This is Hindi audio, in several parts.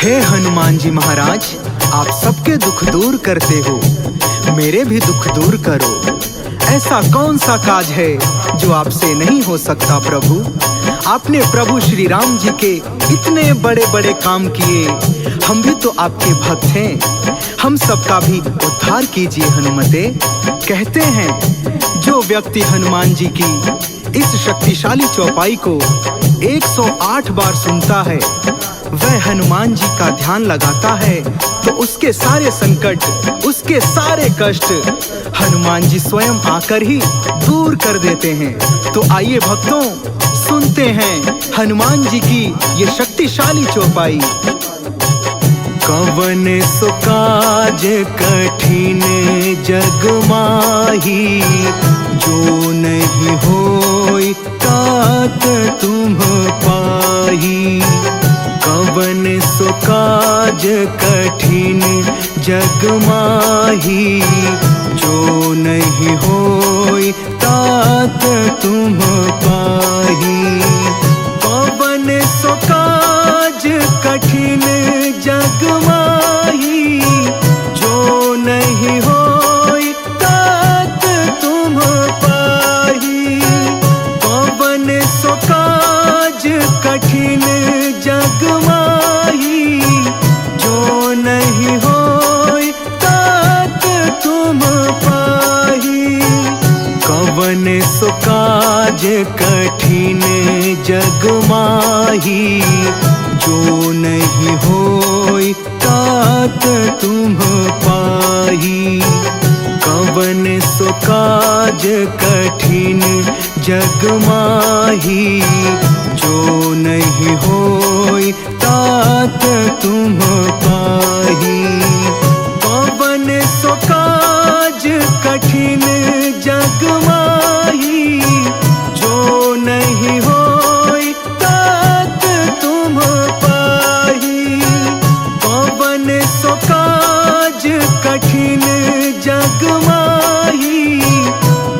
हे हनुमान जी महाराज, आप सबके दुख दूर करते हो, मेरे भी दुख दूर करो। ऐसा कौन सा काज है जो आपसे नहीं हो सकता प्रभु। आपने प्रभु श्री राम जी के इतने बड़े बड़े काम किए, हम भी तो आपके भक्त हैं, हम सबका भी उद्धार कीजिए हनुमते। कहते हैं जो व्यक्ति हनुमान जी की इस शक्तिशाली चौपाई को 108 बार सुनता है, वह हनुमान जी का ध्यान लगाता है, तो उसके सारे संकट, उसके सारे कष्ट हनुमान जी स्वयं आकर ही दूर कर देते हैं। तो आइए भक्तों, सुनते हैं हनुमान जी की ये शक्तिशाली चौपाई। कवन सो काज कठिन जग माही, जो नहीं होई तात तुम पाही। कवन सो काज कठिन जग माही, जो नहीं होई तात तुम पाही। कवन सो काज कठिन जग माही, जो नहीं होई तात तुम पाही। कवन सो काज कठिन जग माही, जो नहीं होई तात तुम पाही। कवन सो काज कठिन जग माही, जो नहीं होई तात तुम पाही। कवन सो काज कठिन जग माही, जो नहीं होई तात तुम पाही। कवन सो काज कठिन जग माही, जो नहीं होई तात तुम पाही। कवन सो काज कठिन जग माही,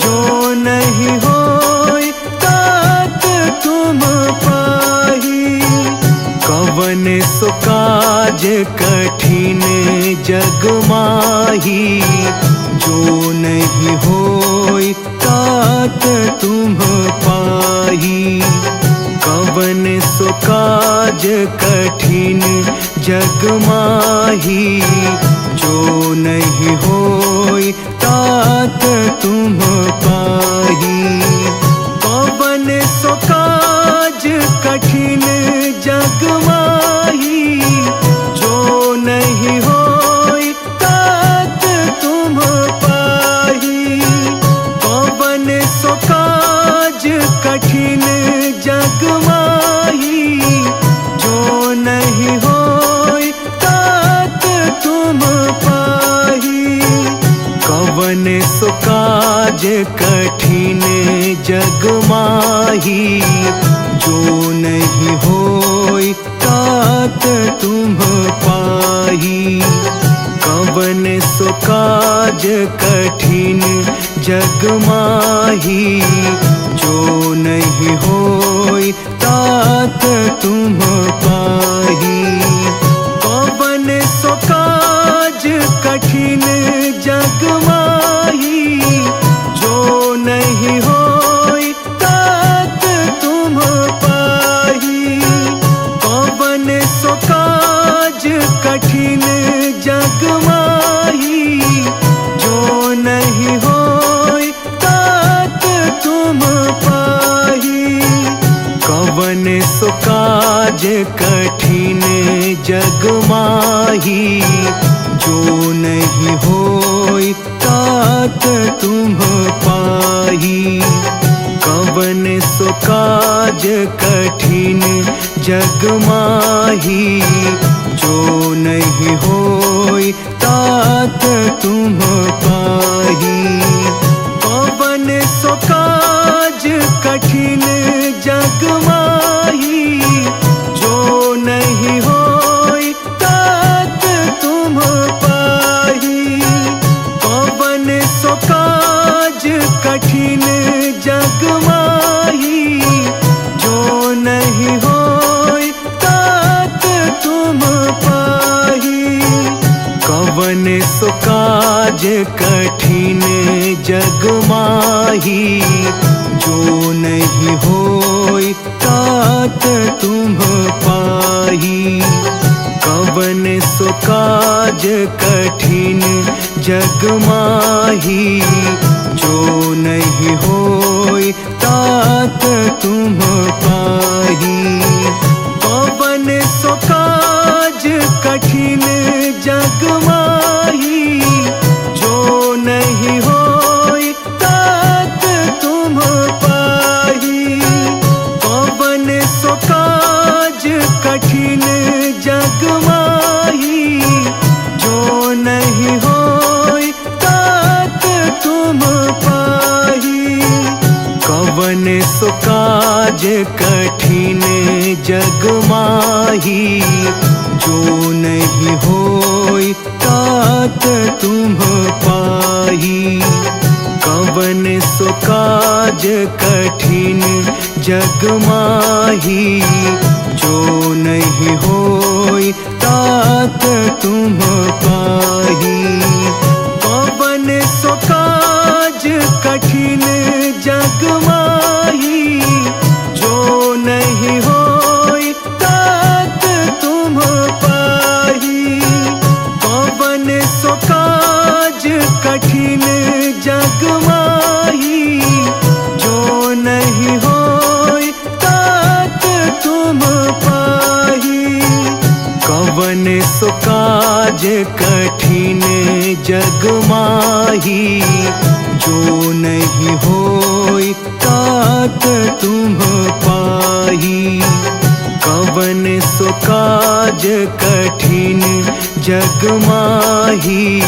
जो नहीं होई तात तुम पाही। कवन सो काज कठिन जग माही, जो नहीं होई तात तुम पाही। कवन सो काज कठिन जग माही, जो नहीं होई तात तुम पाही। कवन सो काज कठिन जग माही, जो नहीं होई तात तुम पाही। कवन सो काज कठिन जग माही, जो नहीं होई तात तुम पाही। कवन सो काज कठिन जग माही, जो नहीं होई तात तुम पाही। कवन सो काज कठिन जग माही, जो नहीं होई तात तुम पाही। कवन सो काज कठिन जग माही, जो नहीं होई तात तुम पाही। कवन सो काज कठिन जग माही, जो नहीं होई तात तुम पाही। कवन सो काज कठिन जग माही, जो नहीं होई तात तुम पाही। कवन सो काज कठिन जग माही, जो नहीं होई तात तुम पाही। कवन सो काज कठिन जग माही, जो नहीं होई तात तुम पाही। कवन सो काज कठिन जग माही, जो नहीं होई तात तुम पाही। कठिन जग माही, जो नहीं होई तात तुम पाही। कवन सो काज कठिन जग माही, जो नहीं होई तात तुम पाही। कवन सो काज कठिन जग माही, जो नहीं होई तात तुम पाही। कवन सो काज कठिन जग माही, जो नहीं होई तात तुम पाही। कवन सो काज कठिन जग माही, जो नहीं होई तात तुम पाही। कवन सो काज कठिन जग माही, जो नहीं होई तात तुम पाही। कवन सो काज कठिन जग माही, जो नहीं होई तात तुम पाही। कवन सो काज कठिन जग माही, जो नहीं होई तात तुम पाही। कवन सो काज कठिन जग माही, जो नहीं होई तात तुम पाही। कवन सो काज कठिन जग माही,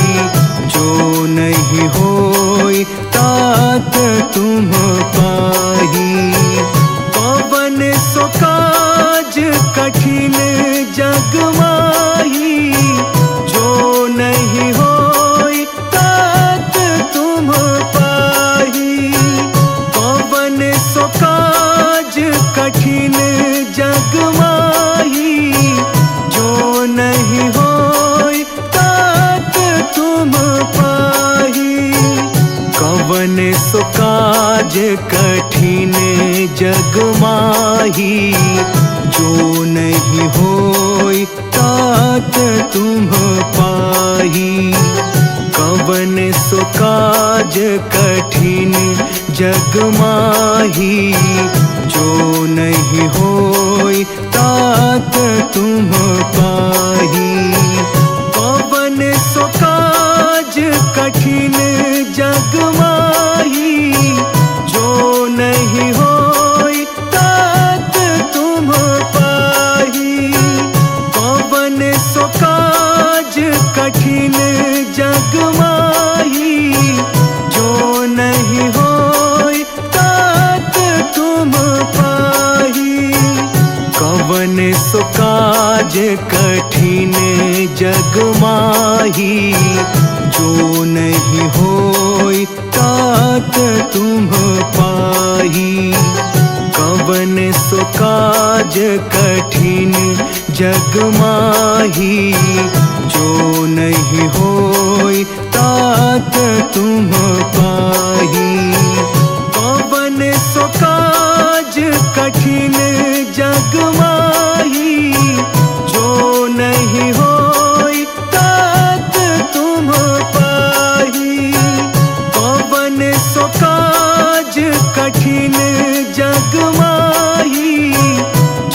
जो नहीं होई तात तुम पाही। कवन सो काज कठिन जग माही, जो नहीं होई तात तुम पाही। कवन सो काज कठिन जग माही, जो नहीं होई तात तुम पाही। कवन सो काज कठिन जग माही, जो नहीं होई तात तुम पाही। कवन सो काज कठिन जग माही, जो नहीं होई तात तुम पाही। कवन सो काज कठिन जग माही, जो नहीं होई तात तुम पाही। कवन सो काज कठिन जग माही, जो नहीं होई तात तुम पाही। कवन सो काज कठिन जग माही, जो नहीं होई तात तुम पाही। कवन सो काज कठिन जग माही, जो नहीं होई तात तुम पाही। कवन सो काज कठिन जग माही, जो नहीं होई तात तुम पाही। कवन सो काज कठिन जग माही,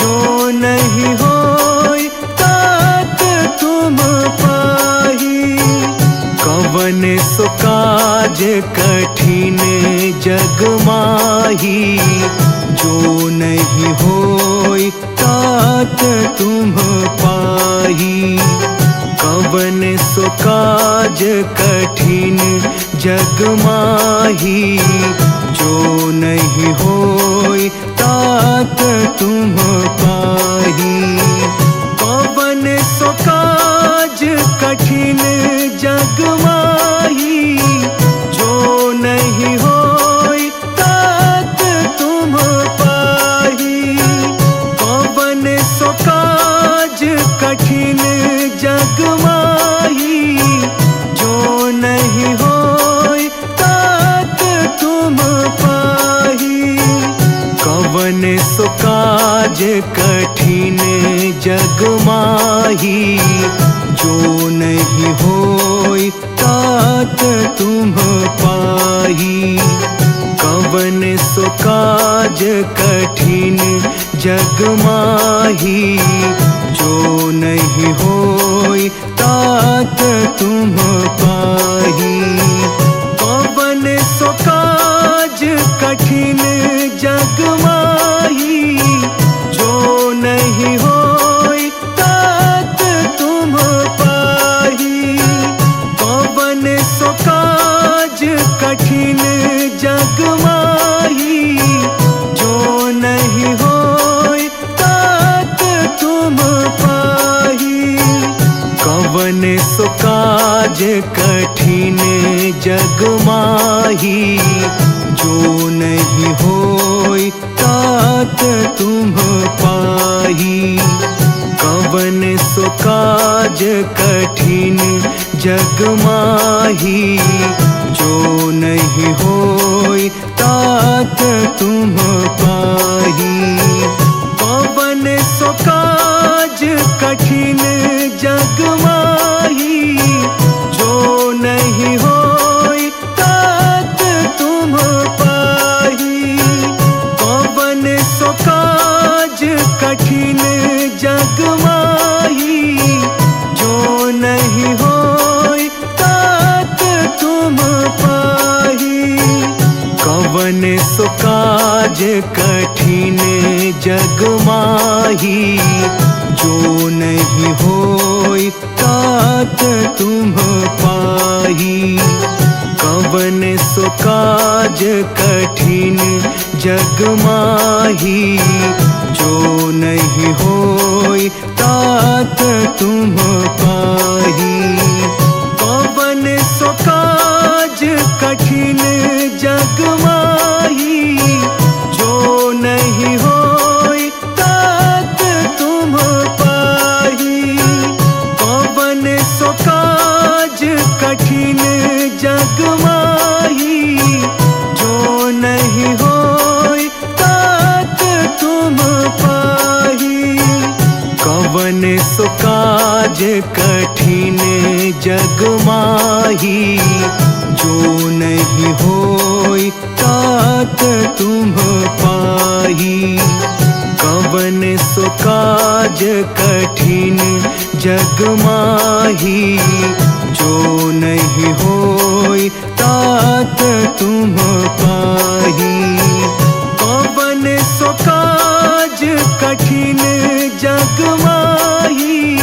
जो नहीं होई तात तुम पाही। कवन सो काज कठिन जग माही, जो नहीं होई तात तुम पाही। कवन सो काज कठिन जग माही, जो नहीं होई तात तुम पाही। कवन सो काज कठिन जग माही, जो नहीं होई तात तुम पाही। कवन सो काज कठिन जग माही, जो नहीं कठिन जग माही, जो नहीं होई तात तुम पाही। कवन सो काज कठिन जग माही, जो नहीं होई तात तुम पाही। कवन सो काज कठिन जग माही, जो नहीं होई तात तुम पाही। कवन सो काज कठिन जग माही, जो नहीं होई तात तुम पाही। कवन सो काज कठिन जग माही, जो नहीं होई तात तुम पाही। कवन सो काज कठिन जग माही, जो नहीं होई तात तुम पाही। कवन सो काज कठिन जग माही, जो नहीं होई तात तुम पाही। कवन सो काज कठिन जग माही, जो नहीं होई तात तुम पाही। कवन सो काज कठिन जग माही, जो नहीं होई तात तुम पाही। कवन सो काज कठिन जग माही, जो नहीं होई तात तुम पाही। कवन सो काज कठिन जग माही, जो नहीं होई तात तुम पाही। कवन सो काज कठिन जग माही, जो नहीं होई तात तुम पाही। कवन सो काज कठिन जग माही, जो नहीं होई तात तुम पाही। कवन सो काज कठिन जग माही, जो नहीं होई तात तुम पाही। कवन सो काज कठिन जग माही,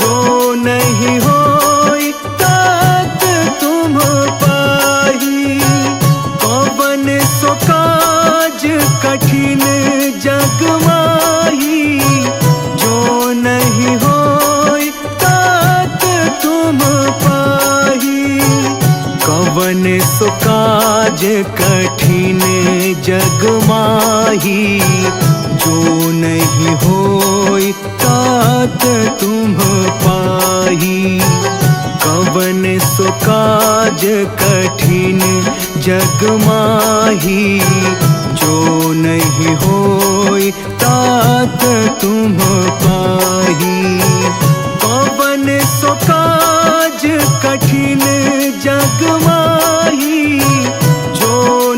जो नहीं होई तात तुम पाही। कवन सो काज कठिन जग माही, जो नहीं होई तात तुम पाही। कवन सो काज कठिन जग माही, जो नहीं होई तात तुम पाही। कवन सो काज कठिन जग माही, जो नहीं होई तात तुम पाही। कवन सो काज कठिन जग माही, जो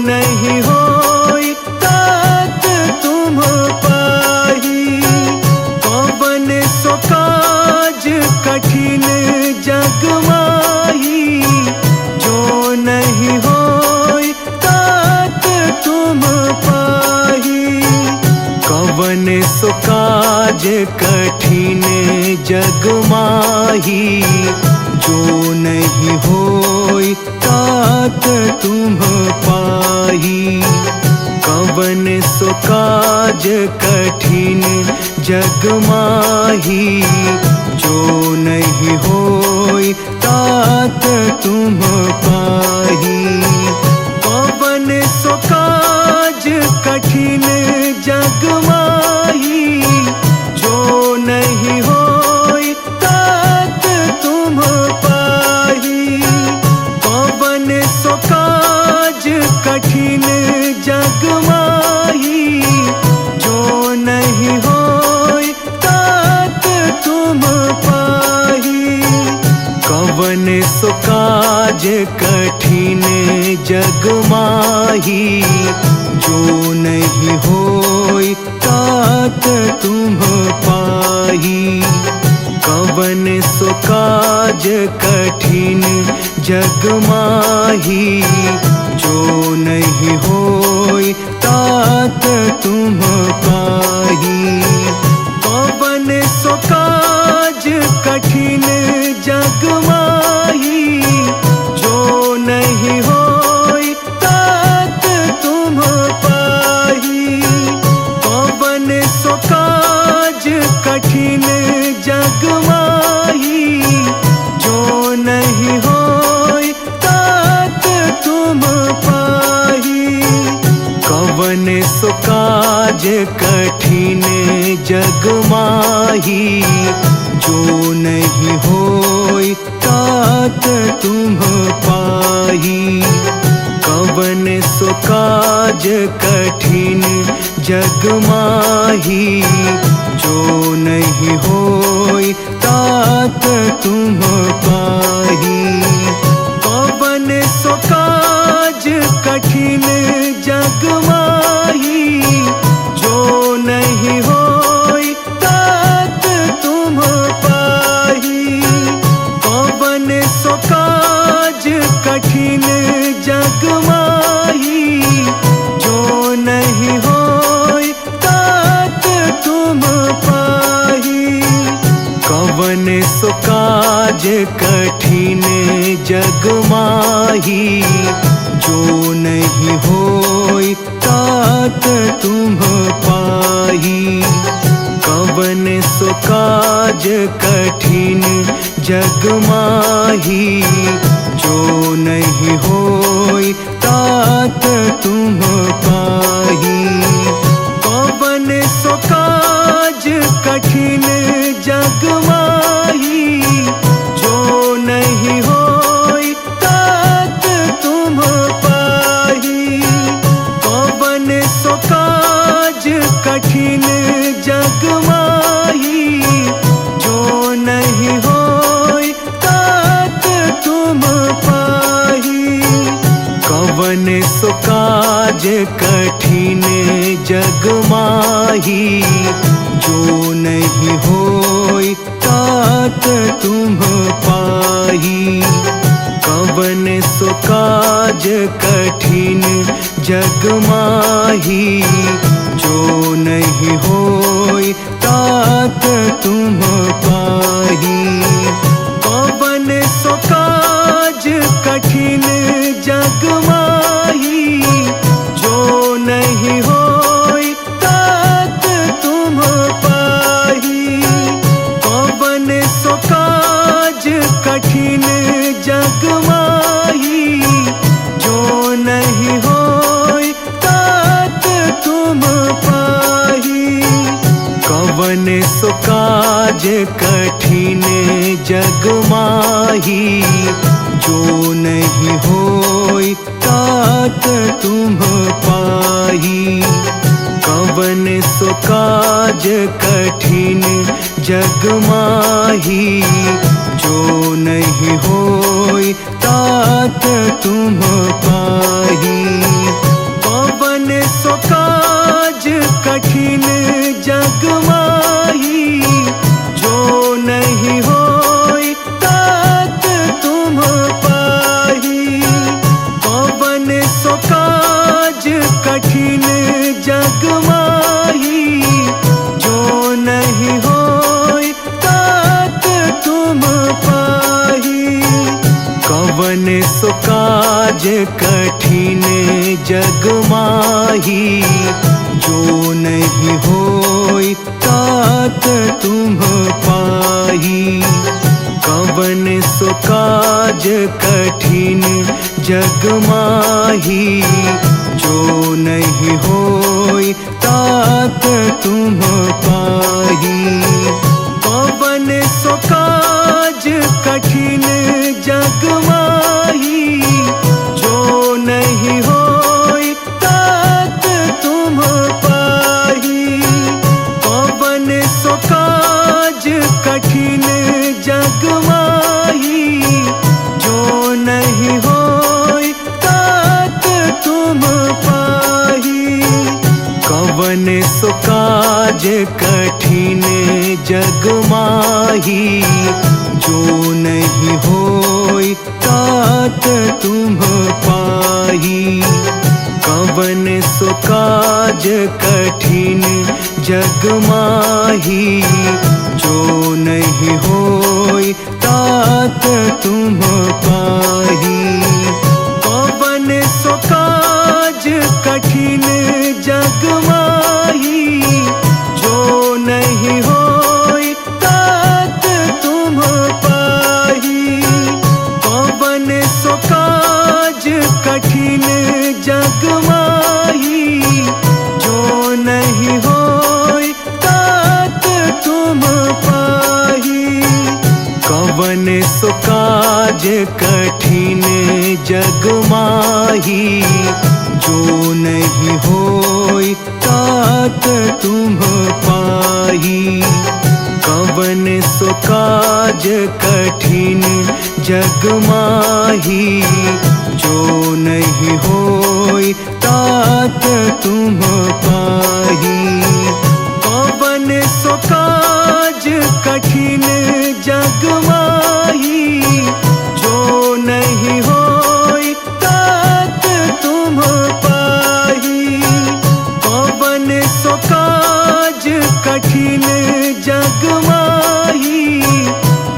नहीं होई तात तुम पाही। कवन सो काज कठिन जग माही, जो नहीं होई तात तुम पाही। कवन सो काज कठिन जग माही, जो नहीं होई तात तुम पाही। कवन सो काज कठिन जग माही, जो नहीं होई तात तुम पाही। कवन सो काज कठिन जग माही, जो नहीं होई तात तुम पाही। कवन सो काज कठिन जग माही, जो नहीं होई सो काज कठिन जग माही, जो नहीं होई तात तुम पाही। कवन सो काज कठिन जग माही, जो नहीं होई तात तुम पाही। कवन सो काज कठिन जग माही, जो नहीं होई तात तुम पाही। कवन सो काज कठिन जग माही, जो नहीं होई तात तुम पाही। कवन सो काज कठिन जग माही, जो नहीं होई तात तुम पाही। कवन सो काज कठिन जग माही, जो नहीं होई तात तुम पाही। कवन सो काज कठिन जग माही, जो नहीं होई तात तुम पाही। कवन सो काज कठिन जग माही, जो नहीं होई तात तुम पाही। कवन सो काज कठिन जग माही, जो नहीं होई तात तुम पाही। कवन सो काज कठिन जग माही, जो नहीं होई तात तुम पाही। कवन सो काज कठिन जग माही, जो नहीं होई तात तुम पाही। कवन सो काज कठिन जग माही, जो नहीं होई तात तुम पाही। कवन सो काज कठिन जग माही, जो नहीं होई तात तुम पाही। कवन सो काज कठिन जग माही, जो नहीं होई तात तुम पाही। कवन सो काज कठिन जग माही, जो नहीं होई तात तुम पाही। कवन सो काज कठिन जग माही, जो नहीं होई तात तुम पाही। कवन सो काज कठिन जग माही, जो नहीं होई तात तुम पाही। कवन सो काज कठिन जग माही, जो नहीं होई तात तुम पाही। कवन सो काज कठिन जग माही, जो नहीं होई तात तुम पाही। कवन सो काज कठिन जग माही, जो नहीं होई तात तुम पाही। कवन सो काज कठिन जग माही, जो नहीं होई तात तुम पाही। कवन सो काज कठिन जग माही, जो नहीं होई तात तुम पाही। कवन सो काज कठिन जग माही, जो नहीं होई तात तुम पाही। कवन सो काज कठिन जग माही, काज कठिन जग माही, जो नहीं होई तात तुम पाही। कवन सो काज कठिन जग माही, जो नहीं होई तात तुम पाही। कवन सो काज कठिन जग माही, जो नहीं होई तात तुम पाही। कवन सो काज कठिन जग माही, जो नहीं होई तात तुम पाही। कवन सो काज कठिन जग माही, जो नहीं होई तात तुम पाही। कवन सो काज कठिन जग माही, जो नहीं होई तात तुम पाही। कवन सो काज कठिन जग माही, जो नहीं होई तात तुम पाही। कवन सो काज कठिन जग माही,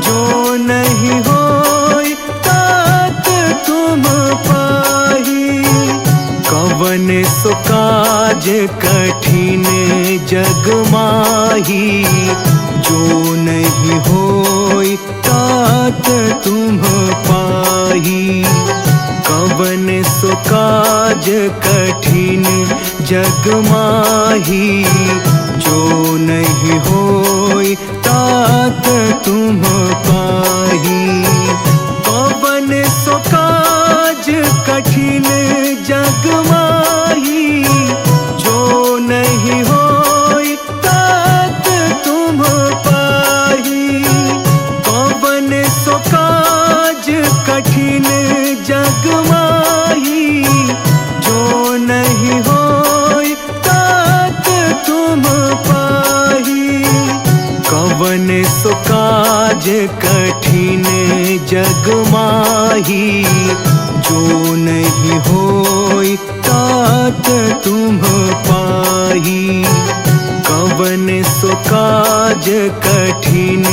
जो नहीं होई तात तुम पाही। कवन सो काज कठिन जग माही, जो नहीं होई तात तुम पाही। कवन सो काज कठिन जग माही, जो नहीं होई तात तुम पाही। कवन सो काज कठिन जग माही, जो नहीं होई तात तुम पाही। कवन सो काज कठिन जग माही, जो नहीं होई तात तुम पाही। कवन सो काज कठिन जग माही, जो नहीं होई तात तुम पाही। कवन सो काज कठिन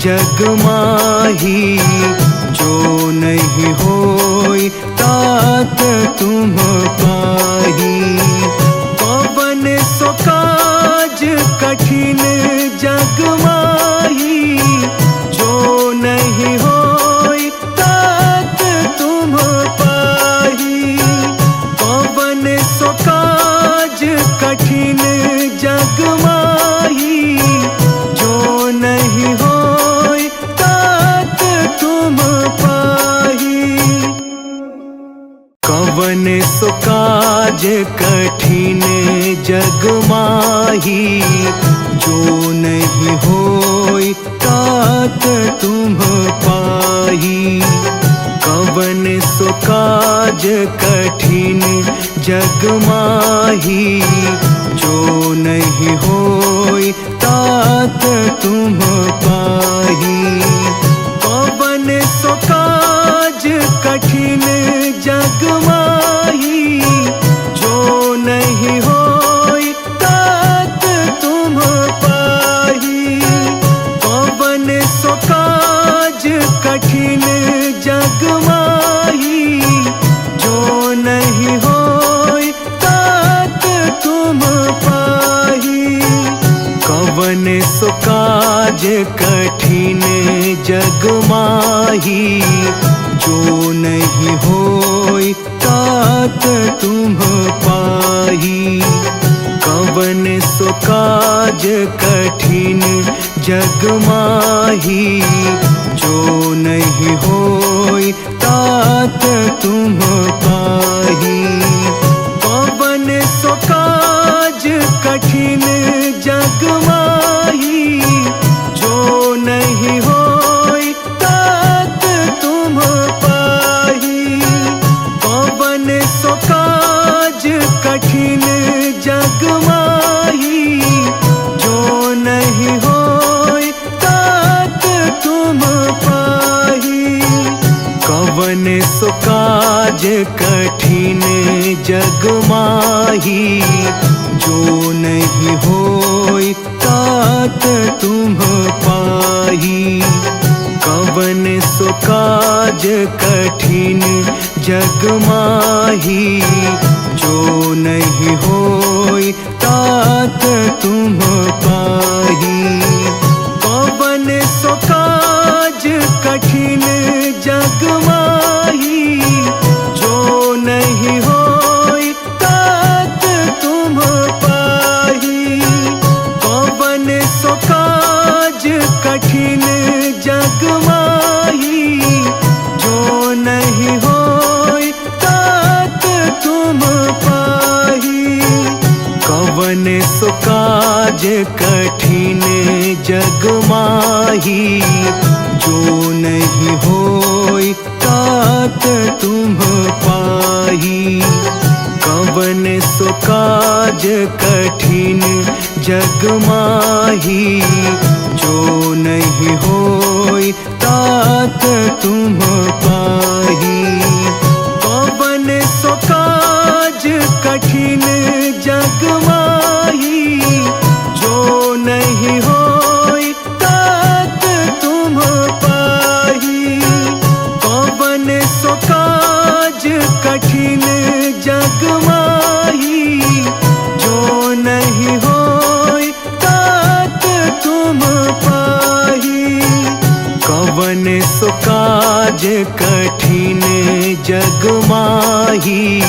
जग माही, जो नहीं होई तात तुम पाही। कवन सो काज कठिन जग माही, जो नहीं होई तात तुम पाही। कवन सो काज कठिन जग माही, जो नहीं होई तात तुम पाही। कवन सो काज कठिन जग माही, जो नहीं होई तात तुम पाही। कवन सो काज कठिन जग माही, जो नहीं होई तात तुम पाही। कवन सो काज कठिन जग माही, जो नहीं होई तात तुम पाही। कवन सो काज कठिन जग माही, जो नहीं होई तात तुम पाही। कवन सो काज कठिन जग माही, जो नहीं होई तात तुम पाही। कवन सो काज कठिन जग माही, जो नहीं होई तात तुम पाही। कवन सो काज कठिन जग माही, जो नहीं होई तात तुम पाही। कवन सो काज कठिन जग माही, जो काज कठिन जग माही, जो नहीं होई तात तुम पाही। कवन सो काज कठिन जग माही, जो नहीं होई तात तुम पाही। कवन सो काज कठिन जग माही, जो नहीं होई तात तुम पाही। कवन सो काज कठिन जग माही, जो नहीं होई तात तुम पाही। कवन सो काज कठिन जग माही, जो नहीं होई तात तुम पाही। कवन सो काज कठिन जग माही, जो नहीं होई तात तुम पाही। कवन सो काज कठिन जग माही, जो नहीं होई तात तुम पाही। कवन सो काज कठिन जग माही, जो नहीं होई तात तुम पाही। कवन सो काज कठिन जग माही,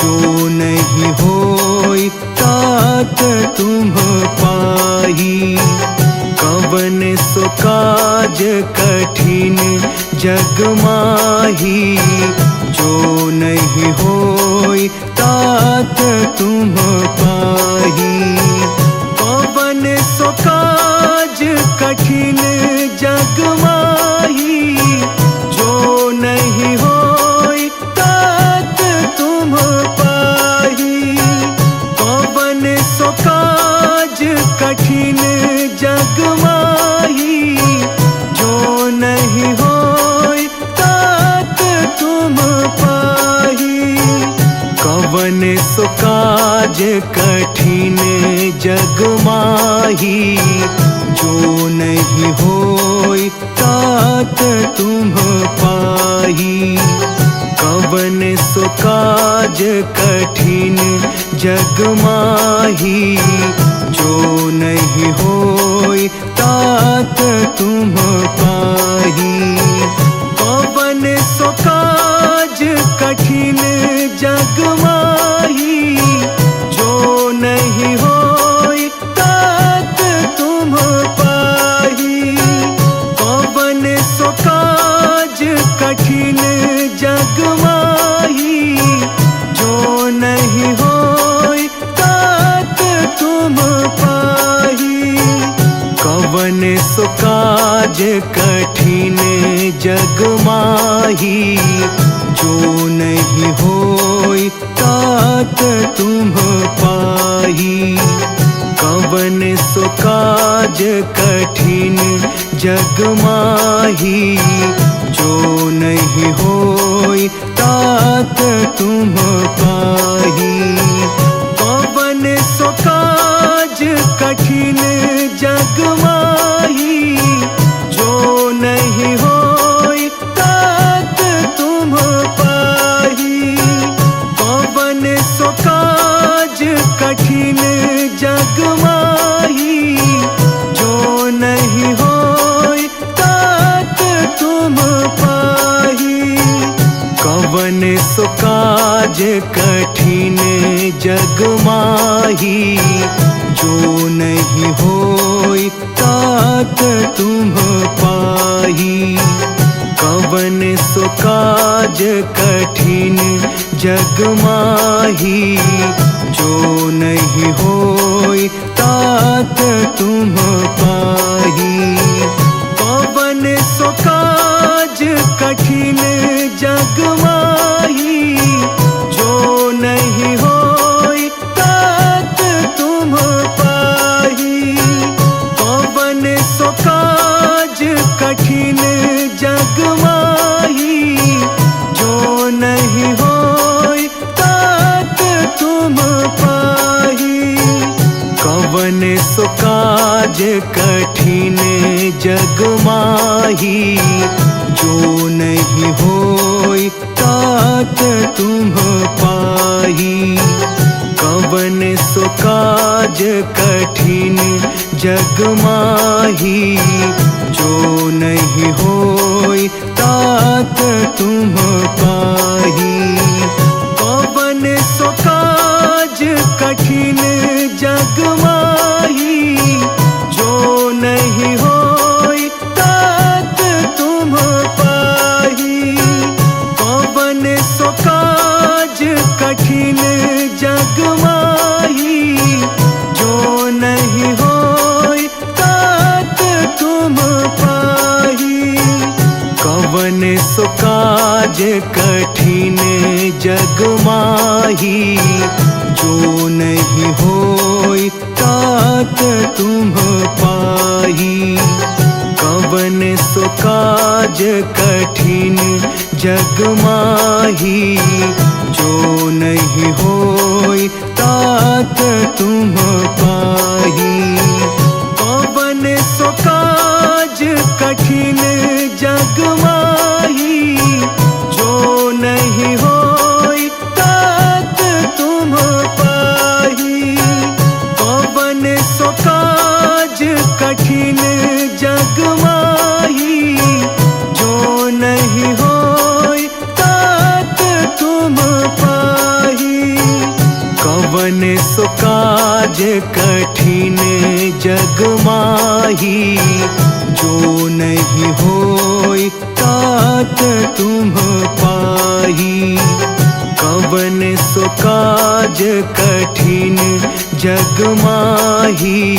जो नहीं होई तात तुम पाही। कवन सो काज कठिन जग माही, जो नहीं होई तात तुम पाही। कवन सो काज कठिन जग माही, जो नहीं होई तात तुम पाही। कवन सो काज कठिन जग माही, जो नहीं होई तात तुम पाही। कवन सो काज कठिन जग माही, जो नहीं होई तात तुम पाही। कवन सो काज कठिन जग माही, जो नहीं होई तात तुम पाही। कवन सो काज कठिन जग माही, जो नहीं होई तात तुम पाही। कवन सो काज कठिन जग माही, जो नहीं होई तात तुम पाही। कवन सो काज कठिन जग माही, जो नहीं होई तात तुम पाही। कवन सो काज कठिन जग माही, जो नहीं होई तात तुम पाही। कवन सो काज कठिन जग माही, जो नहीं होई तात तुम पाही। कवन सो काज कठिन जग माही, जो नहीं होई तात तुम पाही। कवन सो काज कठिन जग माही, जो नहीं होई तात तुम पाही। कवन सो काज कठिन जग माही, जो नहीं होई तात तुम पाही। कवन सो काज कठिन जग माही, जो नहीं होई तात तुम पाही। कवन सो काज कठिन जग माही, जो नहीं काज कठिन जग माही, जो नहीं होई तात तुम पाही। कवन सो काज कठिन जग माही, जो नहीं होई तात तुम पाही। कवन सो काज कठिन जग माही, जो नहीं होई तात तुम पाही। कवन सो काज कठिन जग माही, जो नहीं होई तात तुम पाही। कवन सो काज कठिन जग माही, जो नहीं होई तात तुम पाही। कवन सो काज कठिन जग माही, जो नहीं होई तात तुम पाही। कवन सो काज कठिन जग माही, जो नहीं होई तात तुम पाही। कवन सो काज कठिन जग माही, जो नहीं होई तात तुम पाही। कवन सो काज कठिन जग माही, जो नहीं होई तात तुम पाही। कवन सो काज कठिन जग माही,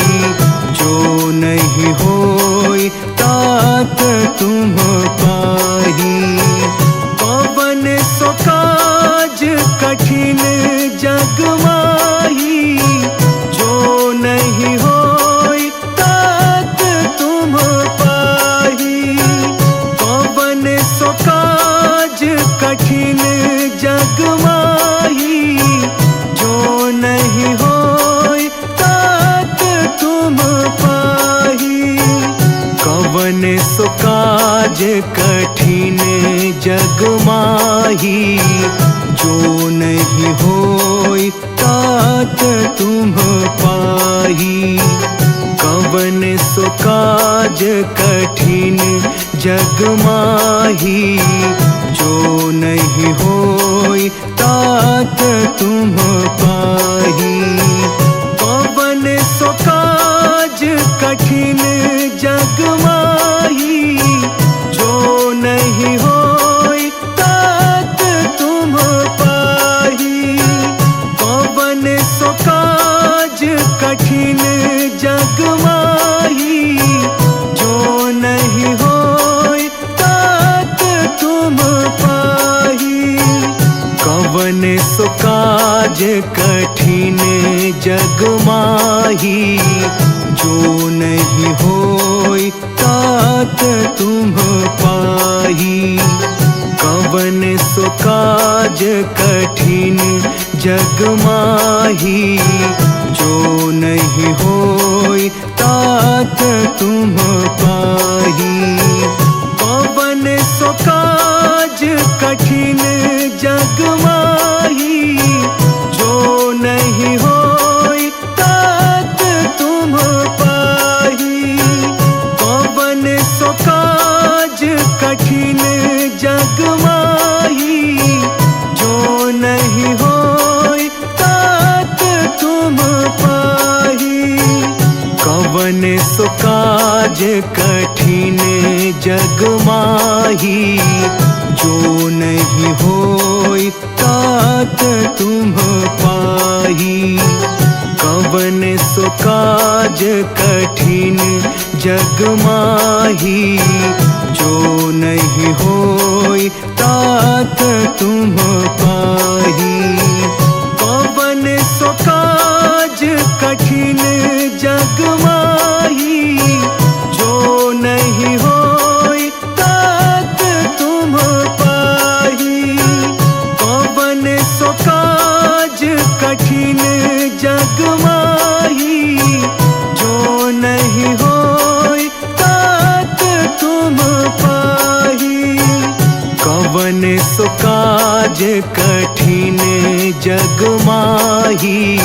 जो नहीं होई तात तुम पाही। कवन सो काज कठिन जग माही, जो नहीं होई तात तुम पाही। कवन सो काज कठिन जग माही, जो नहीं होई तात तुम पाही। कवन सो काज कठिन जग माही, जो नहीं होई तात तुम पाही। कवन सो काज कठिन जग माही, जो नहीं होई तात तुम पाही। कवन सो काज कठिन जग माही, जो नहीं होई तात तुम पाही। कवन सो काज कठिन जग माही, जो नहीं होई तात तुम पाही। कवन सो काज कठिन जग माही, जो नहीं होई तात तुम पाही। कवन सो काज कठिन जग माही, जो नहीं होई तात तुम पाही। कवन सो काज कठिन जग माही, जो नहीं होई तात तुम पाही। कवन सो काज कठिन जग माही, जो नहीं होई तात तुम पाही। कवन सो काज कठिन जग माही, जो नहीं होई तात तुम पाही। कवन सो काज कठिन जग माही, जो नहीं होई तात तुम पाही। कवन सो काज कठिन जग माही, जो नहीं होई तात तुम पाही। कवन सो काज कठिन जग माही, जो नहीं काज कठिन जग माही,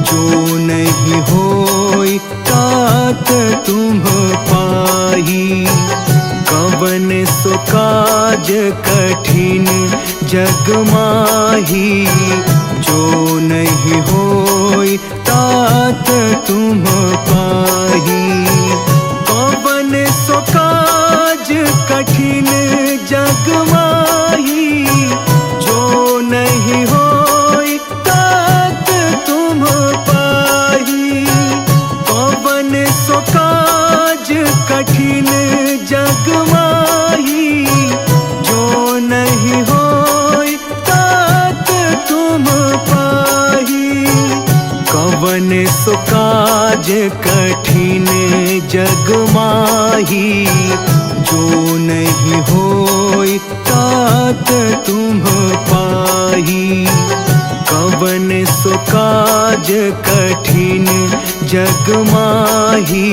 जो नहीं होई तात तुम पाही। कवन सो काज कठिन जग माही, जो नहीं होई तात तुम पाही। कवन सो काज कठिन जग माही, जो नहीं होई तात तुम पाही। कवन सो काज कठिन जग माही, जो नहीं होई तात तुम पाही। कवन सो काज कठिन जग माही, जो नहीं होई तात तुम पाही। कवन सो काज कठिन जग माही,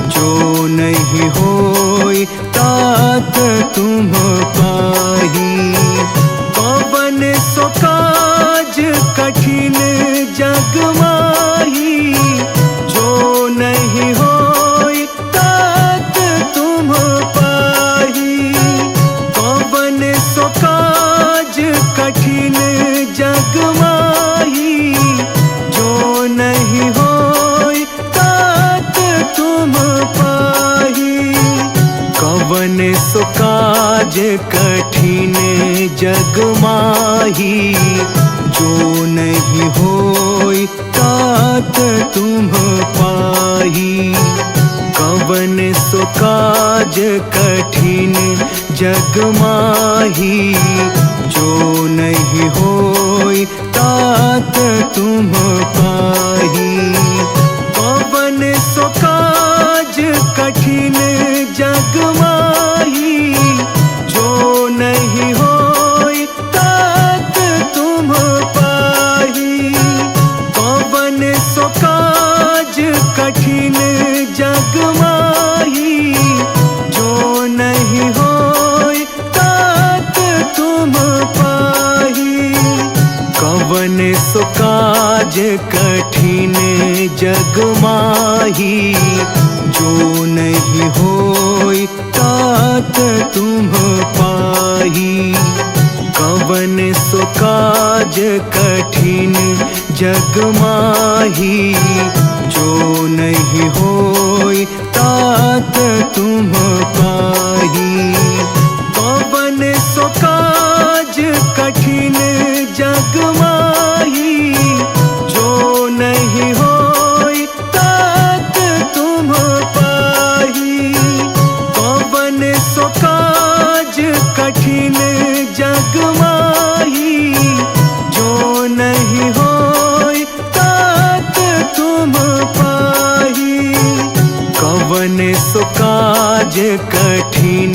जो नहीं होई तात तुम पाही। कवन सो काज कठिन जग माही, जो नहीं होई तात तुम पाही। कवन सो काज कठिन जग माही, जो नहीं होई तात तुम पाही। कवन सो काज कठिन जग माही, जो नहीं होई तात तुम पाही। कवन सो काज कठिन जग माही, जो नहीं होई तात तुम पाही। कवन सो काज कठिन जग माही, जो नहीं होई तात तुम पाही। कवन सो काज कठिन जग माही, जो नहीं होई तात तुम पाही। कवन सो काज कठिन जग माही, जो नहीं होई तात तुम पाही। कवन सो काज कठिन जग माही, जो नहीं होई तात तुम पाही। कवन सो काज कठिन जग माही, जो नहीं होई तात तुम पाही। कवन सो काज कठिन जग माही, जो नहीं होई तात तुम पाही। कवन सो काज कठिन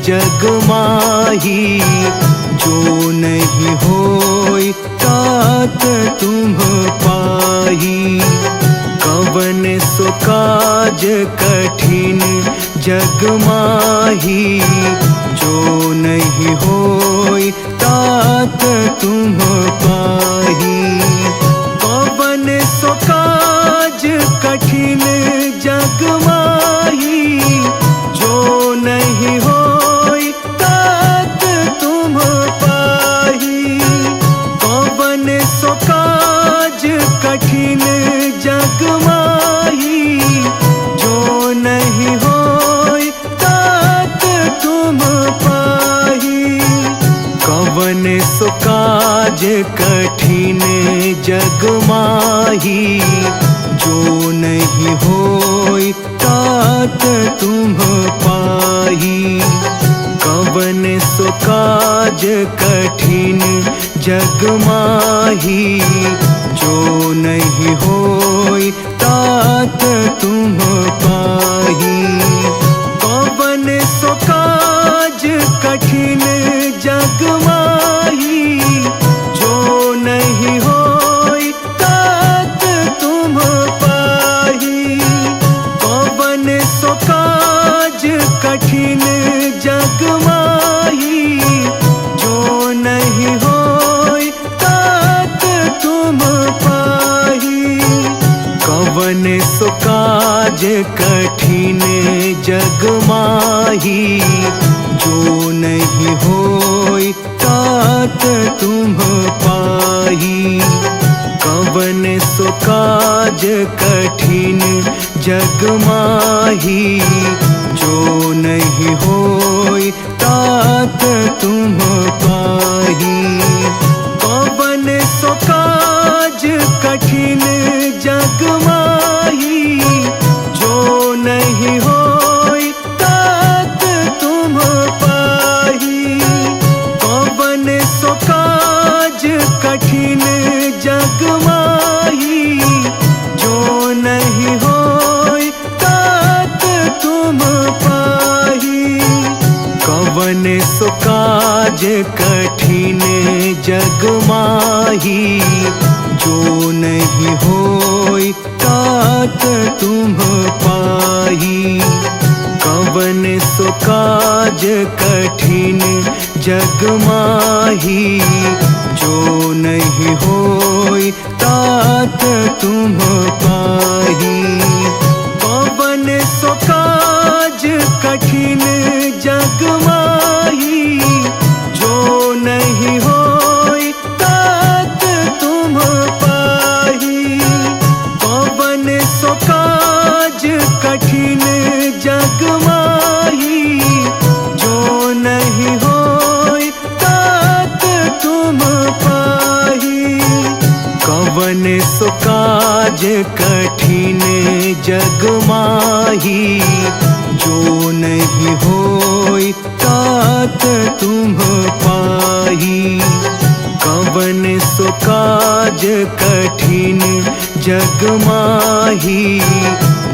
जग माही, जो नहीं होई तात तुम पाही। कवन सो काज कठिन जग माही, जो नहीं होई तात तुम पाही। कवन सो काज कठिन जग माही, जो नहीं होई तात तुम पाही। कवन सो काज कठिन जग माही, जो नहीं होई तात तुम पाही। कवन सो काज कठिन जग माही, जो नहीं होई तात तुम पाही। कवन सो काज कठिन जग माही, जो नहीं होई तात तुम पाही। कवन सो काज कठिन जग माही, जो नहीं होई तात तुम पाही। कवन सो काज कठिन जग माही, जो नहीं जग माही, जो नहीं होई तात तुम पाही। कवन सो काज कठिन जग माही, जो नहीं होई तात तुम पाही। कवन सो काज कठिन जग माही, जो नहीं होई तात तुम पाही। कवन सो काज कठिन जग माही, जो नहीं होई तात तुम पाही। कवन सो काज कठिन जग माही, जो नहीं होई तात तुम पाही। कवन सो काज कठिन जग माही, जो नहीं होई तात तुम पाही। कवन सो काज कठिन जग माही, जो नहीं होई तात तुम पाही। कवन सो काज कठिन जग माही, जो नहीं होई तात तुम पाही। कवन सो काज कठिन जग माही, जो नहीं होई तात तुम पाही। कवन सो काज कठिन जग माही,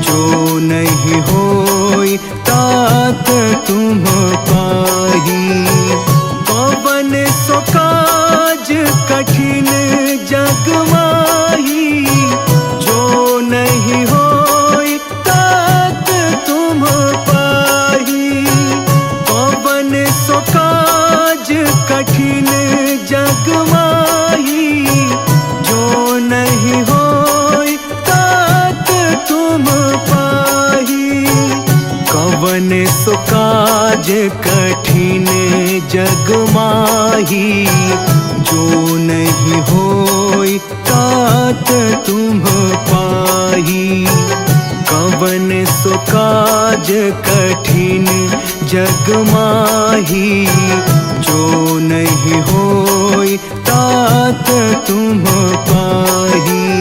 जो नहीं होई तात तुम पाही। कवन सो काज कठिन जग माही, जो नहीं होई तात तुम पाही। कवन सो काज कठिन जग माही, जो नहीं होई तात तुम पाही। कवन सो काज कठिन जग माही, जो नहीं होई तात तुम पाही। कवन सो काज कठिन जग माही, जो नहीं होई तात तुम पाही।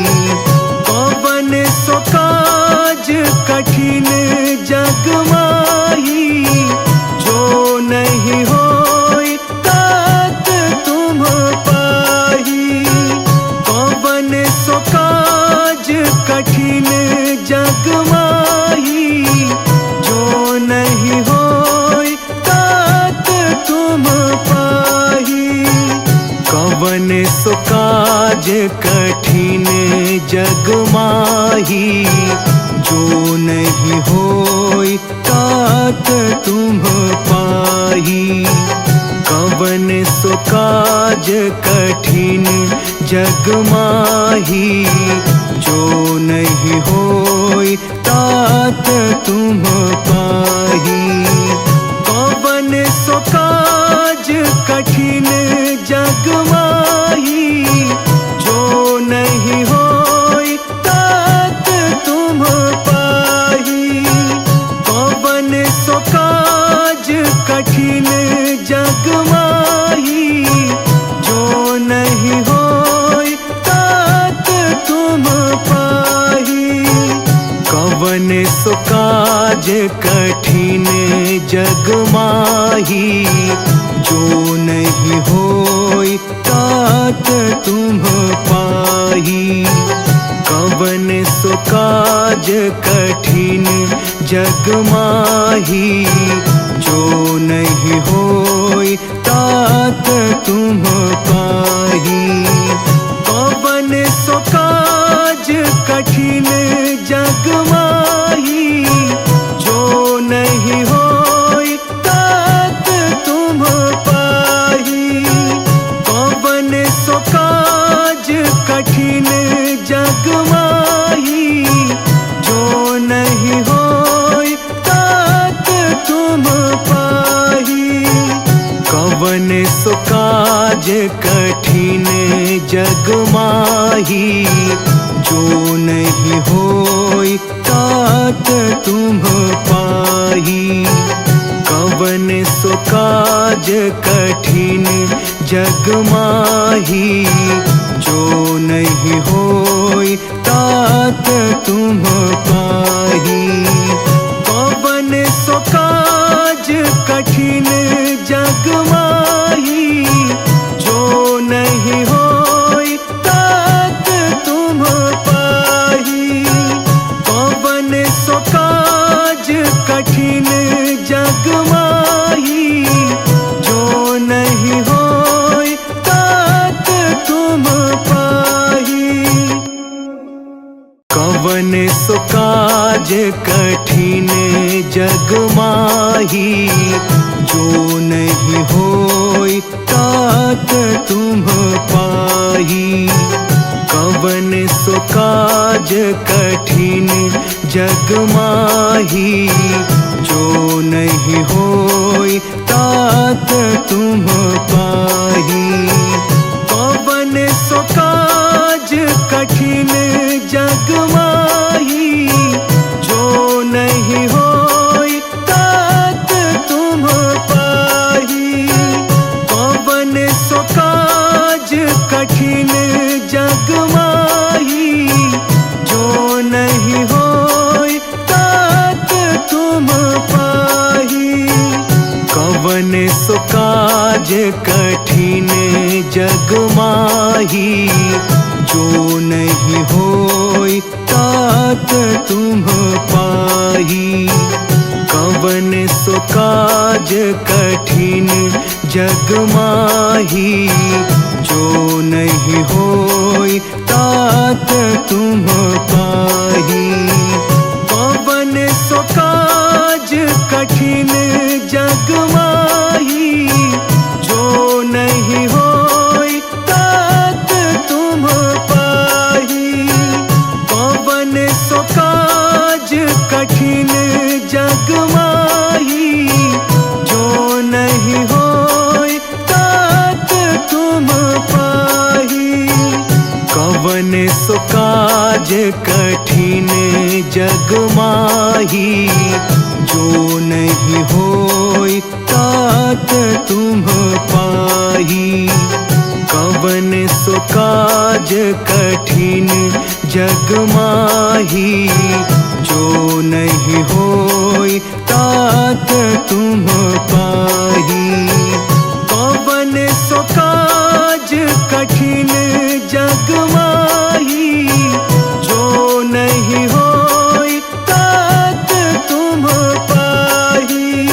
कवन सो काज कठिन जग माही, जो नहीं होई तात तुम पाही। कवन सो काज कठिन जग माही, जो नहीं होई तात तुम पाही। कवन सो काज कठिन जग माही, जो नहीं होई तात तुम पाही। कवन सो काज कठिन जग माही, जो नहीं होई तात तुम पाही। कवन सो काज कठिन जग माही, जो नहीं होई तात तुम पाही। कवन सो काज कठिन जग माही, जो नहीं होई तात तुम पाही। कवन सो काज कठिन जग माही, जो नहीं होई तात तुम पाही। कवन सो काज कठिन जग माही, जो नहीं होई तात तुम पाही। कवन सो काज कठिन जग माही, जो नहीं होई तात तुम पाही। कवन सो काज कठिन जग माही, जो नहीं होई तात कवन सो काज कठिन जग माही, जो नहीं होई तात तुम पाही। कवन सो काज कठिन जग माही, जो नहीं होई तात तुम पाही। कवन सो काज कठिन जग माही, जो नहीं होई तात तुम पाही। कवन सो काज कठिन जग माही, जो नहीं होई तात तुम पाही। कवन सो काज कठिन जग माही, जो नहीं होई तात तुम पाही। कवन सो काज कठिन जग माही, जो नहीं होई तात तुम पाही। कवन सो काज कठिन जग माही, जो नहीं होई तात तुम पाही। कवन सो काज कठिन जग माही, जो नहीं होई तात तुम पाही। कवन सो काज कठिन जग माही, जो नहीं होई तात तुम पाही। कवन सो काज कठिन जग माही, जो नहीं होई तात तुम पाही। कवन सो काज कठिन जग माही, जो नहीं होई तात तुम पाही। कवन सो काज कठिन जग माही, जो नहीं होई तात तुम पाही। कवन सो काज कठिन जग माही, जो नहीं होई तात तुम पाही। कवन सो काज कठिन जग माही, जो नहीं होई तात तुम पाही। कवन सो काज कठिन जग माही, जो नहीं होई तात तुम पाही।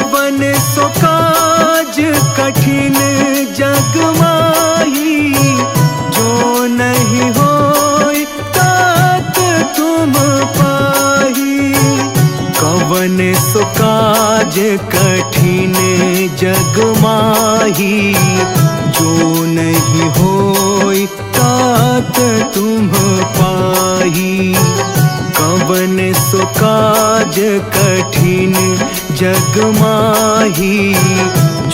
कवन सो काज कठिन जग माही, जो नहीं होई तात तुम पाही। कवन सो काज कठिन जग माही, जो नहीं होई तात तुम पाही। कवन सो काज कठिन जग माही,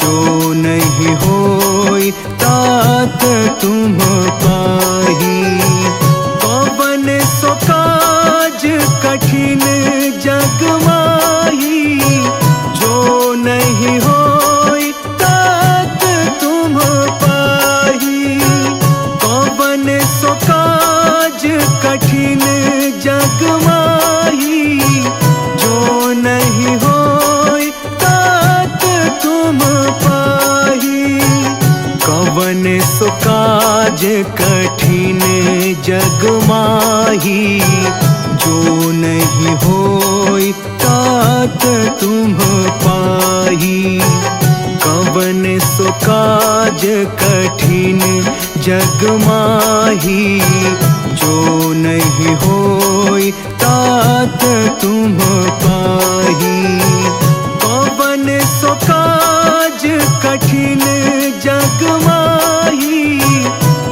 जो नहीं होई तात तुम पाही। कवन सो काज कठिन जग माही, जो नहीं होई तात तुम पाही। कवन सो काज कठिन जग माही, जो नहीं होई तात तुम पाही। कवन सो काज कठिन जग माही, जो नहीं होई तात तुम पाही। कवन सो काज कठिन जग माही, जो नहीं होई तात तुम पाही। कवन सो काज कठिन जग माही,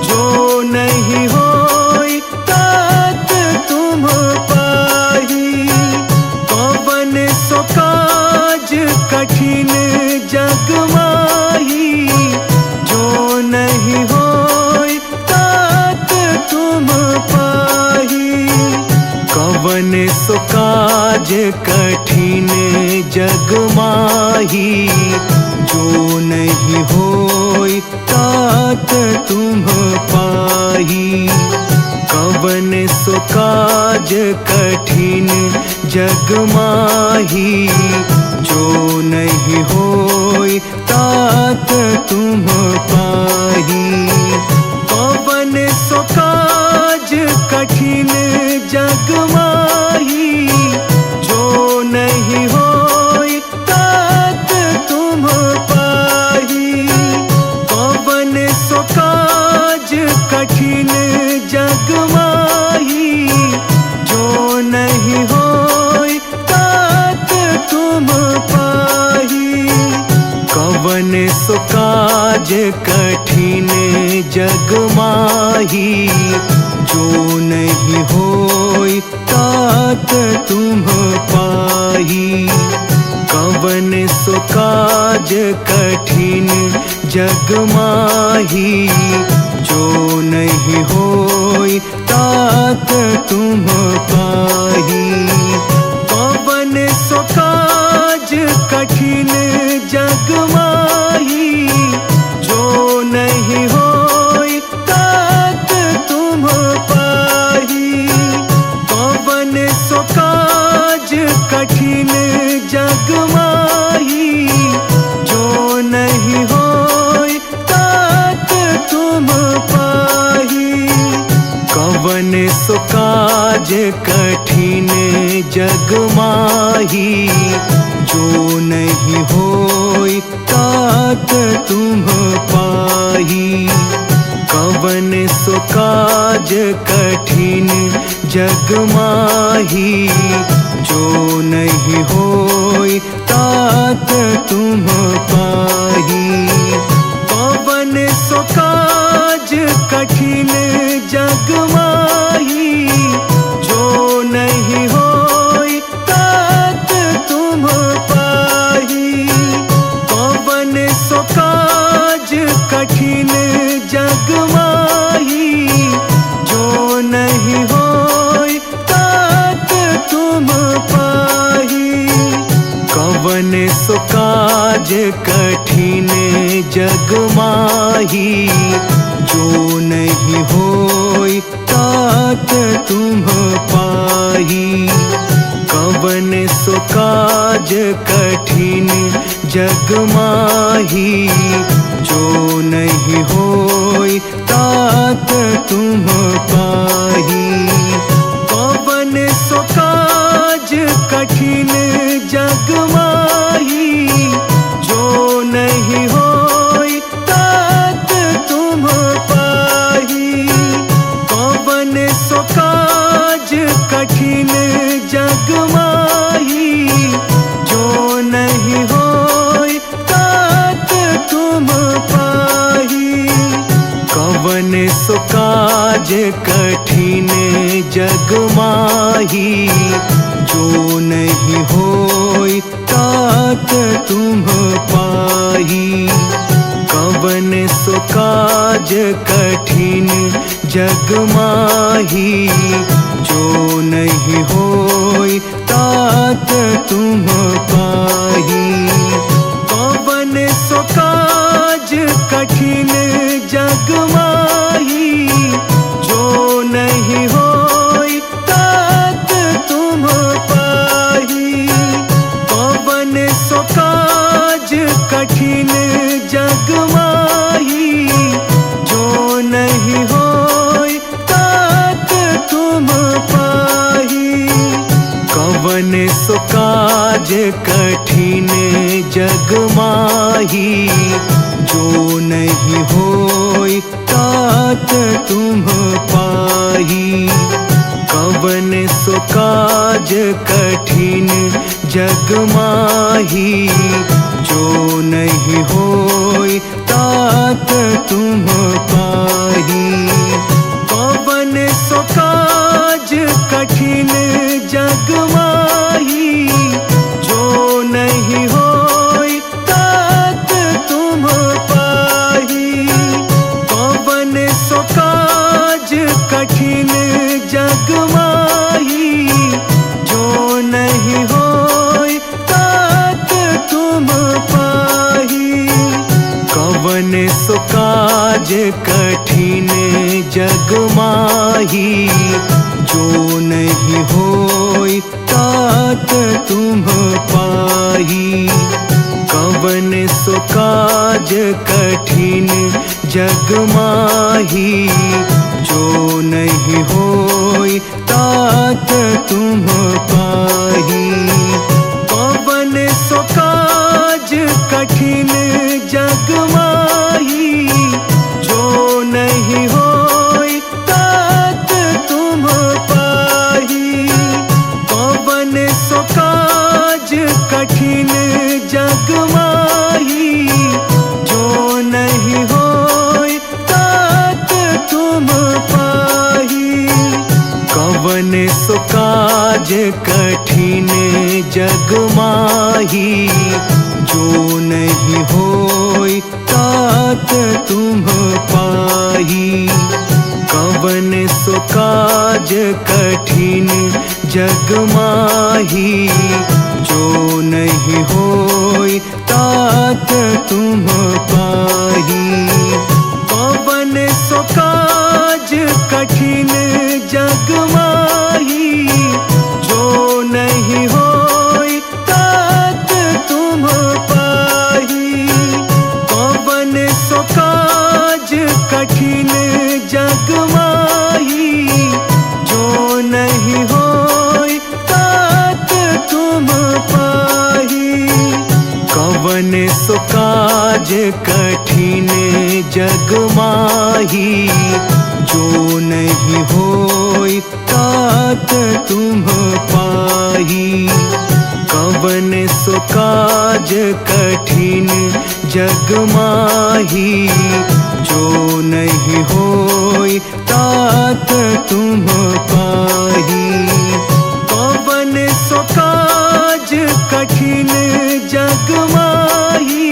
जो नहीं होई तात तुम पाही। कवन सो काज कठिन जग माही, कठिन जग माही, जो नहीं होई तात तुम पाही। कवन सो काज कठिन जग माही, जो नहीं होई तात तुम पाही। कवन सो काज कठिन जग माही, जो नहीं होई तात तुम पाही। कवन सो काज कठिन जग माही, जो नहीं होई तात तुम पाही। कवन सो काज कठिन जग माही, जो नहीं होई तात तुम पाही। कवन सो काज कठिन जग माही, जो नहीं होई तात तुम पाही। कवन सो काज कठिन जग माही, जो नहीं होई तात तुम पाही। कवन सो काज कठिन जग माही, जो नहीं होई तात तुम पाही। कवन सो काज कठिन जग माही, जो नहीं होई तात तुम पाही। कवन सो काज कठिन जग माही, जो नहीं होई तात तुम पाही। कवन सो काज कठिन जग माही, जो नहीं होई तात तुम पाही। कवन सो काज कठिन जग माही, जो नहीं होई तात तुम पाही। कवन सो काज कठिन जग माही, जो नहीं होई तात तुम पाही। कवन सो काज कठिन जग माही, जो नहीं होई तात तुम पाही। कवन सो काज कठिन जग माही, जो नहीं होई तात तुम पाही। कवन सो काज कठिन जग माही, जो नहीं होई तात तुम पाही। कवन सो काज कठिन जग माही, जो नहीं होई तात तुम पाही। कवन सो काज कठिन जग माही, जो नहीं होई तात तुम पाही। कवन सो काज कठिन जग माही, जो नहीं होई तात तुम पाही। कवन सो काज कठिन जग माही, जो नहीं होई तात तुम पाही। कवन सो काज कठिन जग माही, जो नहीं होई तात तुम पाही। कवन सो काज कठिन जग माही, जो नहीं होई तात तुम पाही। कवन सो काज कठिन जग माही, जो नहीं होई तात तुम पाही। कवन सो काज कठिन जग माही, जो नहीं होई काज कठिन जग माही, जो नहीं होई तात तुम पाही। कवन सो काज कठिन जग माही, जो नहीं होई तात तुम पाही। कवन सो काज कठिन जग माही, जो नहीं होई तात तुम पाही। कवन सो काज कठिन जग माही, जो नहीं होई तात तुम पाही। कवन सो काज कठिन जग माही, जो नहीं होई तात तुम पाही। कवन सो काज कठिन जग माही, जो नहीं होई तात तुम पाही। कवन सो काज कठिन जग माही, जो नहीं होई तात तुम पाही। कवन सो काज कठिन जग माही, जो नहीं होई तात तुम पाही। कवन सो काज कठिन जग माही, जो नहीं होई तात तुम पाही। कवन सो काज कठिन जग माही, जो नहीं होई तात तुम पाही। कवन सो काज कठिन जग माही,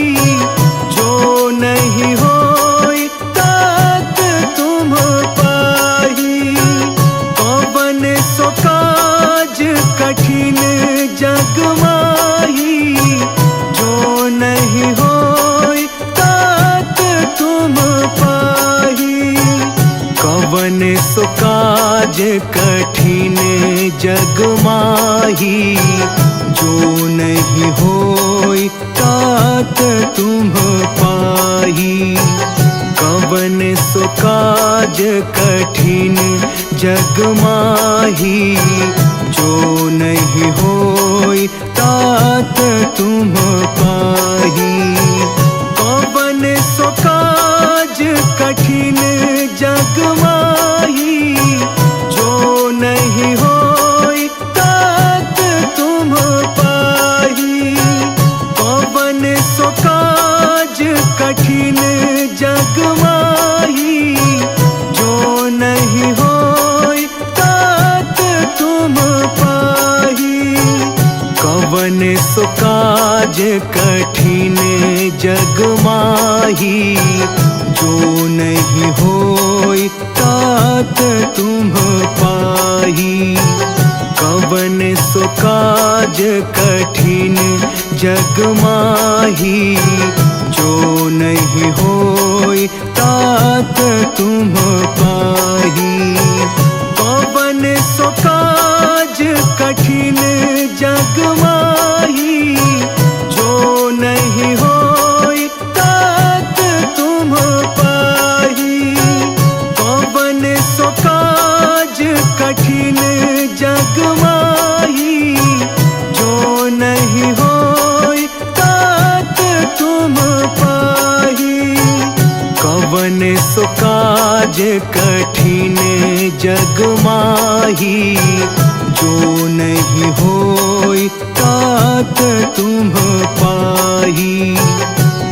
जो नहीं होई तात तुम पाही। कवन सो काज कठिन जग माही, जो नहीं होई तात तुम पाही। कवन सो काज कठिन जग माही, जो नहीं होई तात तुम पाही। कवन सो काज कठिन जग माही, जो नहीं होई तात तुम पाही। कवन सो काज कठिन जग माही, जो नहीं होई तात तुम पाही। कवन सो काज कठिन जग माही, जो नहीं होई तात तुम पाही। कवन सो काज कठिन जग माही, जो नहीं होई तात तुम पाही। कवन सो काज कठिन जग माही, जो नहीं होई तात तुम पाही। कवन सो काज कठिन जग माही, जो नहीं होई तात तुम पाही। कवन सो काज कठिन जग माही, जो नहीं होई तात तुम पाही। कवन सो काज कठिन जग माही, जो नहीं होई तात तुम पाही।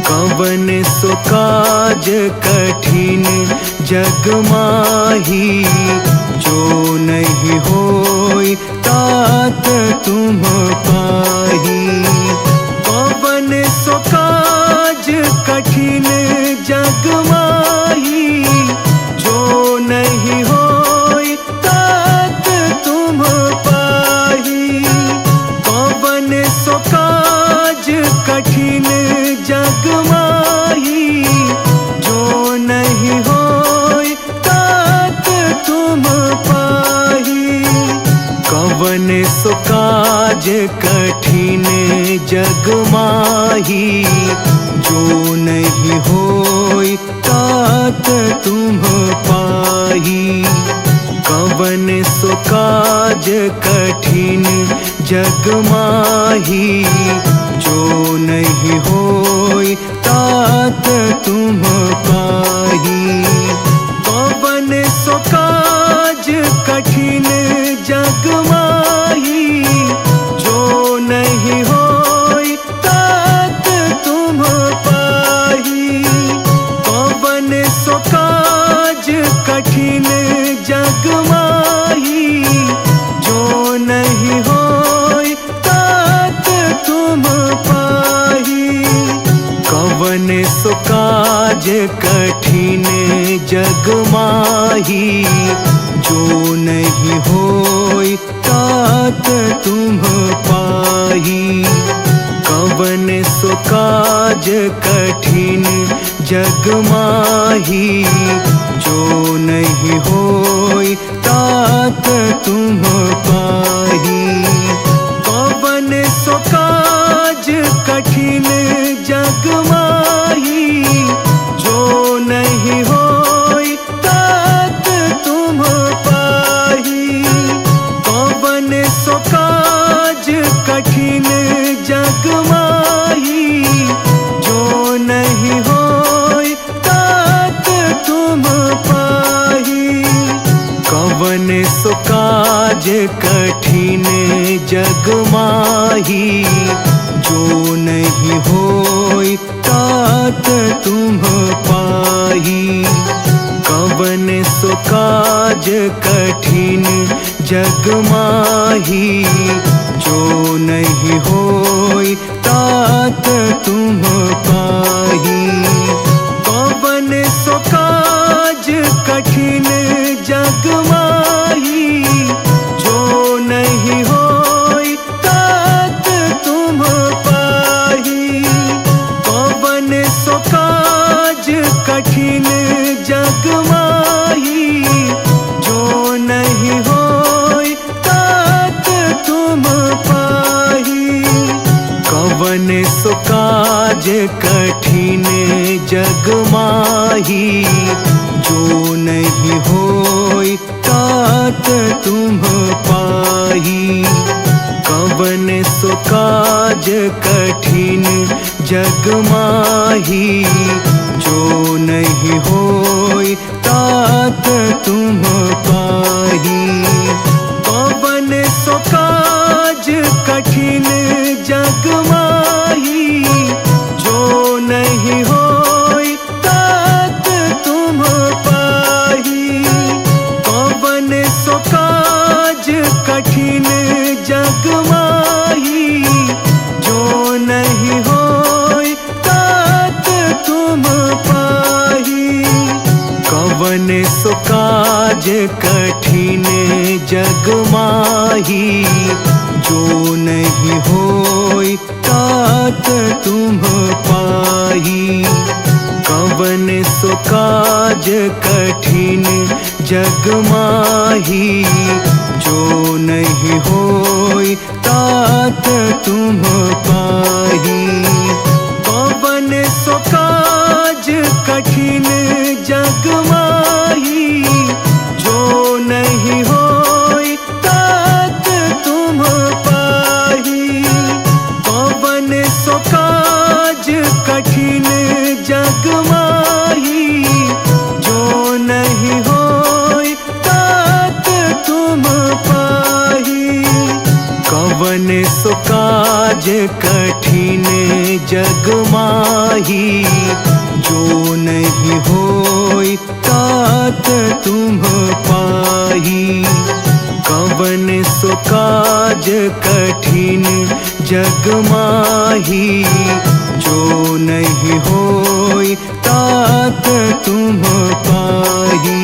कवन सो काज कठिन जग माही, जो नहीं होई तात तुम पाही। कवन सो काज कठिन जग माही, जो नहीं होई तात तुम पाही। कवन सो काज कठिन जग माही, जो नहीं काज कठिन जग माही, जो नहीं होई तात तुम पाही। कवन सो काज कठिन जग माही, जो नहीं होई तात तुम पाही। कवन सो काज कठिन जग माही, जो नहीं होई तात तुम पाही। कवन सो काज कठिन जग माही, जो नहीं होई तात तुम पाही। कवन सो काज कठिन जग माही, जो नहीं होई तात तुम पाही। कवन सो काज कठिन जग माही, जो नहीं होई तात तुम पाही। कवन सो काज कठिन जग माही, जो नहीं होई तात तुम पाही। कवन सो काज कठिन जग माही, जो नहीं होई तात तुम पाही। कवन सो काज कठिन जग माही, जो नहीं होई तात तुम पाही। कवन सो काज कठिन जग माही, जो नहीं होई तात तुम पाही। कवन सो काज कठिन जग माही, जो नहीं होई तात तुम पाही। कवन सो काज कठिन जग माही, जो नहीं होई तात तुम पाही। कवन सो काज कठिन जग माही, जो नहीं होई तात तुम पाही। कवन सो काज कठिन जग माही, जो नहीं होई तात तुम पाही। कवन सो काज कठिन जग माही, जो नहीं होई तात तुम पाही। कवन सो काज कठिन जग माही, जो नहीं होई तात तुम पाही। कवन सो काज कठिन जग माही, जो नहीं होई तात तुम पाही। कवन सो काज कठिन जग माही, जो नहीं होई तात तुम पाही। कवन सो काज कठिन जग माही, जो नहीं होई तात तुम पाही। कवन सो काज कठिन जग माही, जो नहीं होई तात तुम पाही। कवन सो काज कठिन जग माही, जो नहीं होई तात तुम पाही। कवन सो काज कठिन जग माही, जो नहीं होई तात तुम पाही।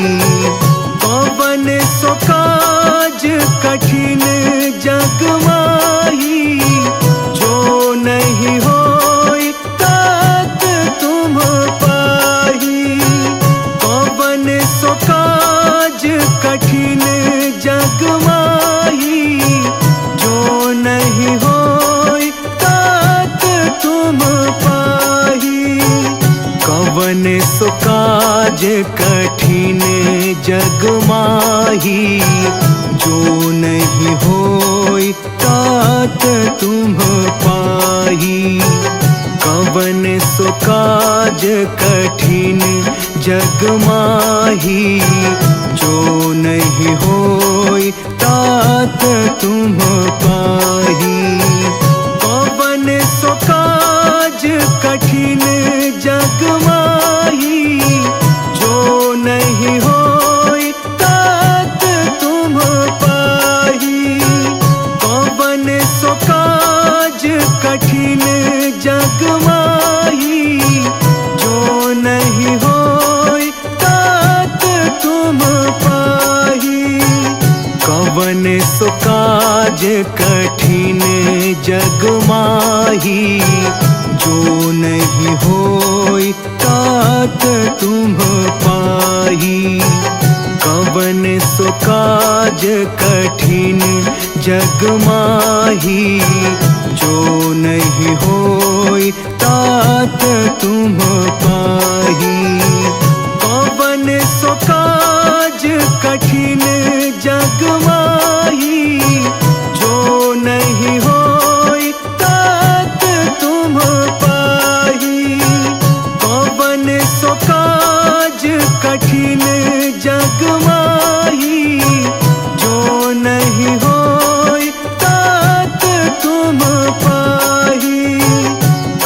कवन सो काज कठिन जग माही, जो नहीं होई तात तुम पाही। कवन सो काज कठिन जग माही, जो नहीं काज कठिन जग माही, जो नहीं होई तात तुम पाही। कवन सो काज कठिन जग माही, जो नहीं होई तात तुम पाही। कवन सो काज कठिन जग माही, जो नहीं होई तात तुम पाही। कवन सो काज कठिन जग माही, जो नहीं होई तात तुम पाही। कवन सो काज कठिन जग माही, जो नहीं होई तात तुम पाही। कवन सो काज कठिन जग माही, जो नहीं होई तात तुम पाही। कवन सो काज कठिन जग माही, जो नहीं होई तात तुम पाही। कवन सो काज कठिन जग माही, जो नहीं होई तात तुम पाही।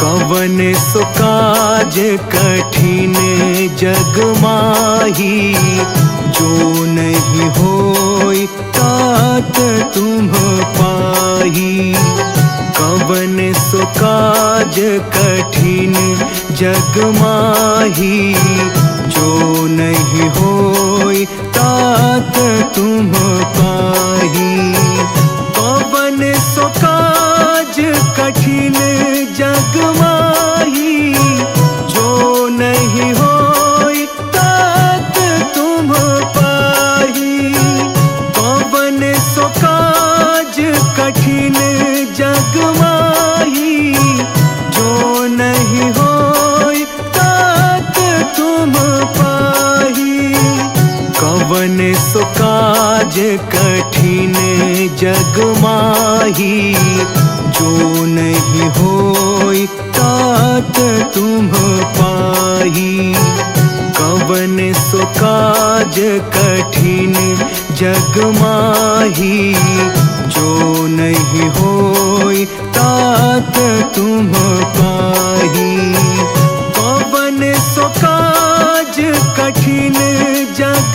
कवन सो काज कठिन जग माही, जो नहीं होई तात तुम पाही। कवन सो काज कठिन जग माही, जो नहीं होई तात तुम पाही। कवन सो काज कठिन जग माही, जो नहीं होई तात तुम पाही। कवन सो काज कठिन जग माही, जो नहीं होई तात तुम पाही। कवन सो काज कठिन जग माही, जो नहीं होई तात तुम पाही। कवन सो काज कठिन जग माही, जो नहीं होई तात तुम पाही। कवन सो काज कठिन जग